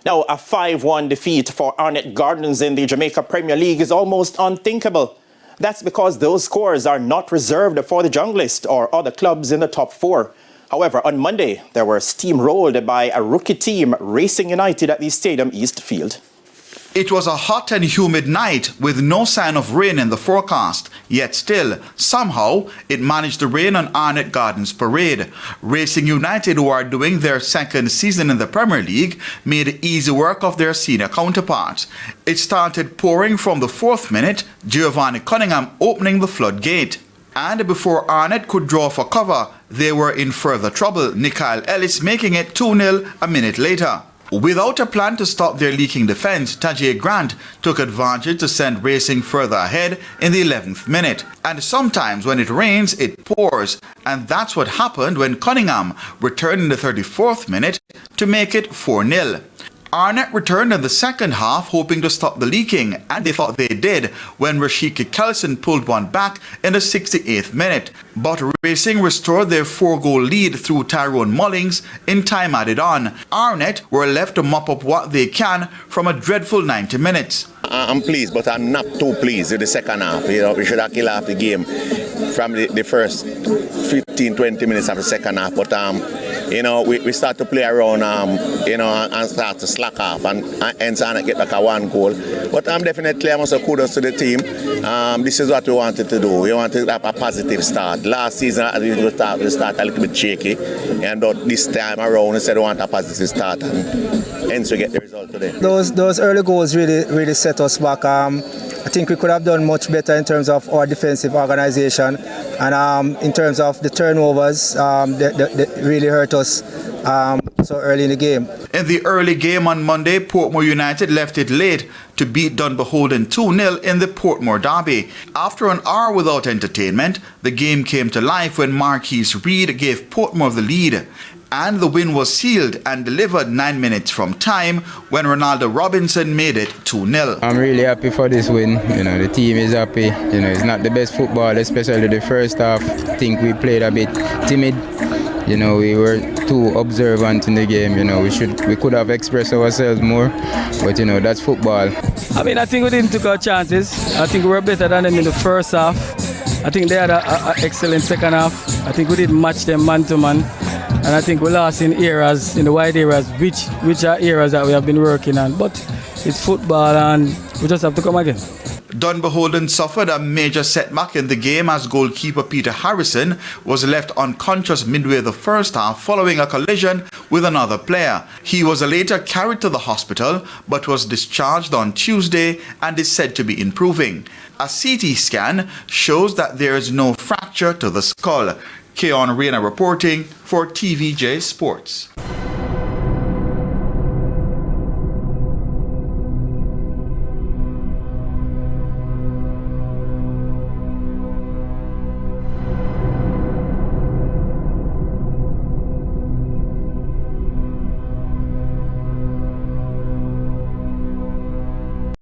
Now, a 5-1 defeat for Arnett Gardens in the Jamaica Premier League is almost unthinkable. That's because those scores are not reserved for the Junglist or other clubs in the top 4. However, on Monday, they were steamrolled by a rookie team, Racing United, at the Stadium East Field. It was a hot and humid night with no sign of rain in the forecast. Yet still, somehow, it managed to rain on Arnett Gardens Parade. Racing United, who are doing their second season in the Premier League, made easy work of their senior counterparts. It started pouring from the 4th minute, Giovanni Cunningham opening the floodgate. And before Arnett could draw for cover, they were in further trouble, Nikhil Ellis making it 2-0 a minute later. Without a plan to stop their leaking defence, Tajay Grant took advantage to send Racing further ahead in the 11th minute. And sometimes when it rains, it pours. And that's what happened when Cunningham returned in the 34th minute to make it 4-0. Arnett returned in the second half hoping to stop the leaking, and they thought they did when Rashiki Kelson pulled one back in the 68th minute. But Racing restored their 4-goal lead through Tyrone Mullings in time added on. Arnett were left to mop up what they can from a dreadful 90 minutes. I'm pleased, but I'm not too pleased with the second half. We should have killed off the game from the first 15-20 minutes of the second half. But we start to play around, and start to slack off, and hence I get like a 1 goal. But definitely I must have kudos to the team. This is what we wanted to do. We wanted to have a positive start. Last season we start a little bit shaky, and this time around we said we want a positive start, and hence we get the result today. Those early goals really set us back. I think we could have done much better in terms of our defensive organisation, and in terms of the turnovers, that really hurt us so early in the game. In the early game on Monday, Portmore United left it late to beat Dunbeholden 2-0 in the Portmore derby. After an hour without entertainment, the game came to life when Marquise Reid gave Portmore the lead. And the win was sealed and delivered 9 minutes from time when Ronaldo Robinson made it 2-0. I'm really happy for this win. The team is happy. It's not the best football, especially the first half. I think we played a bit timid. We were too observant in the game. We could have expressed ourselves more, but that's football. I think we didn't take our chances. I think we were better than them in the first half. I think they had an excellent second half. I think we didn't match them man to man. And I think we lost in the wide areas, which are areas that we have been working on. But it's football and we just have to come again. Dunbeholden suffered a major setback in the game as goalkeeper Peter Harrison was left unconscious midway the first half following a collision with another player. He was later carried to the hospital but was discharged on Tuesday and is said to be improving. A CT scan shows that there is no fracture to the skull. Keon Reina reporting for TVJ Sports.